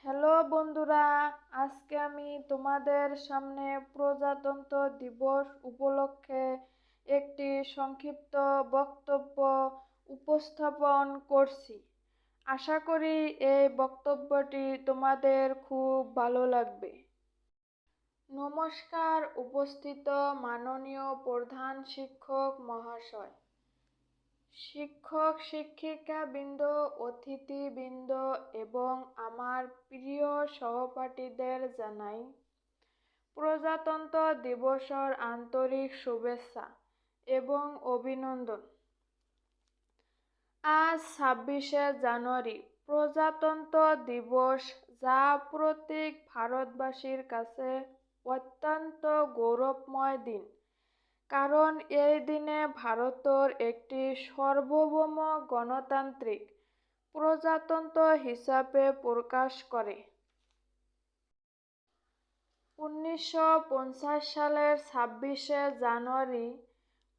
Hello বন্ধুরা, আজকে আমি তোমাদের সামনে প্রজাতন্ত্র দিবস উপলক্ষে একটি সংক্ষিপ্ত বক্তব্য উপস্থাপন করছি। আশা করি এই বক্তব্যটি তোমাদের খুব ভালো লাগবে। নমস্কার উপস্থিত মাননীয় প্রধান শিক্ষক মহাশয়, শিক্ষক শিক্ষিকাবৃন্দ, অতিথিবৃন্দ এবং আমার প্রিয় সহপাঠীদের জানাই প্রজাতন্ত্র দিবসের আন্তরিক শুভেচ্ছা এবং অভিনন্দন। আজ ২৬শে জানুয়ারি প্রজাতন্ত্র দিবস, যা প্রত্যেক ভারতবাসীর কাছে অত্যন্ত গৌরবময় দিন, কারণ এই দিনে ভারতের একটি সার্বভৌম গণতান্ত্রিক প্রজাতন্ত্র হিসাবে প্রকাশ করে। ১৯৫০ সালের ২৬শে জানুয়ারি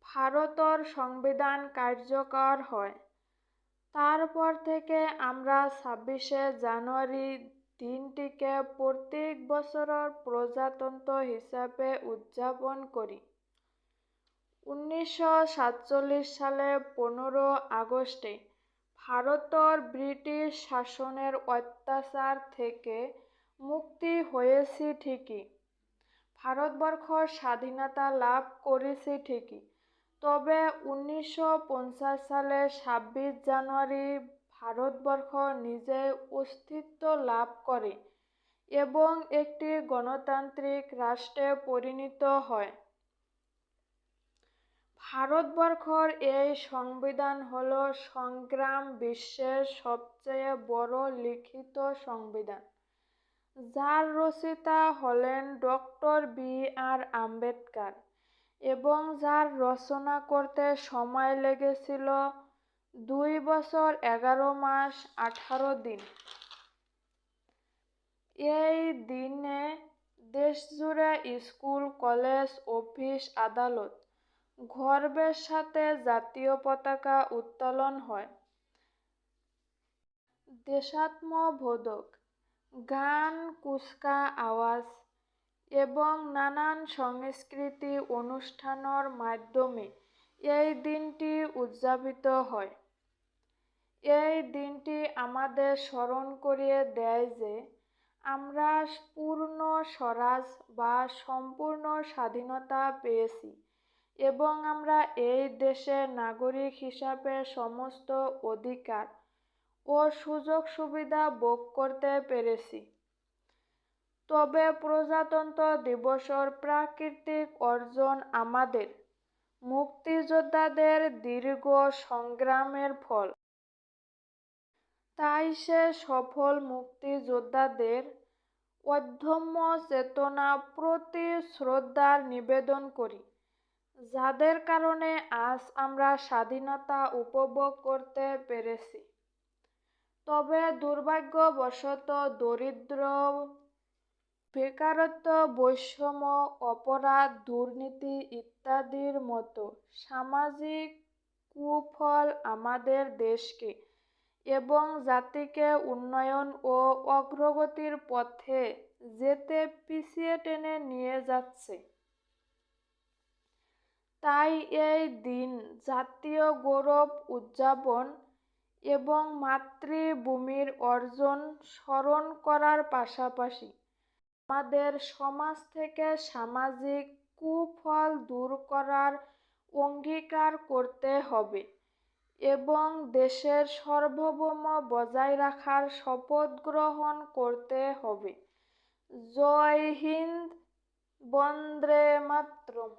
ভারতের সংবিধান কার্যকর হয়। তারপর থেকে আমরা ২৬শে জানুয়ারি দিনটিকে প্রত্যেক বছরের প্রজাতন্ত্র হিসাবে উদযাপন করি। ১৯৪৭ সালে ১৫ আগস্টে ভারতের ব্রিটিশ শাসনের অত্যাচার থেকে মুক্তি হয়েছি ঠিকই, ভারতবর্ষ স্বাধীনতা লাভ করেছি ঠিকই, তবে ১৯৫০ সালের ২৬ জানুয়ারি ভারতবর্ষ নিজেই অস্তিত্ব লাভ করে এবং একটি গণতান্ত্রিক রাষ্ট্রে পরিণত হয়। ভারতবর্ষের এই সংবিধান হল সংগ্রাম বিশ্বের সবচেয়ে বড় লিখিত সংবিধান, যার রচয়িতা হলেন ডক্টর বি.আর. আম্বেদকর এবং যার রচনা করতে সময় লেগেছিল ২ বছর ১১ মাস ১৮ দিন। এই দিনে দেশজুড়ে স্কুল, কলেজ, অফিস, আদালত গর্বের সাথে জাতীয় পতাকা উত্তোলন হয়। দেশাত্মবোধক গান, কুচকা আওয়াজ এবং নানান সাংস্কৃতিক অনুষ্ঠানের মাধ্যমে এই দিনটি উদযাপিত হয়। এই দিনটি আমাদের স্মরণ করিয়ে দেয় যে আমরা পূর্ণ স্বরাজ বা সম্পূর্ণ স্বাধীনতা পেয়েছি এবং আমরা এই দেশের নাগরিক হিসাবে সমস্ত অধিকার ও সুযোগ সুবিধা ভোগ করতে পেরেছি। তবে প্রজাতন্ত্র দিবসের প্রাকৃতিক অর্জন আমাদের মুক্তিযোদ্ধাদের দীর্ঘ সংগ্রামের ফল। তাই সে সফল মুক্তিযোদ্ধাদের অদম্য চেতনা প্রতি শ্রদ্ধা নিবেদন করি, যাদের কারণে আজ আমরা স্বাধীনতা উপভোগ করতে পেরেছি। তবে দুর্ভাগ্যবশত দরিদ্র, বেকারত্ব, বৈষম্য, অপরাধ, দুর্নীতি ইত্যাদির মতো সামাজিক কুফল আমাদের দেশকে এবং জাতিকে উন্নয়ন ও অগ্রগতির পথে যেতে পিছিয়ে টেনে নিয়ে যাচ্ছে। তাই এই দিন জাতীয় গৌরব উদযাপন এবং মাতৃভূমির অর্জন স্মরণ করার পাশাপাশি আমাদের সমাজ থেকে সামাজিক কুফল দূর করার অঙ্গীকার করতে হবে এবং দেশের সার্বভৌম বজায় রাখার শপথ গ্রহণ করতে হবে। জয় হিন্দ, বন্দে মাতরম।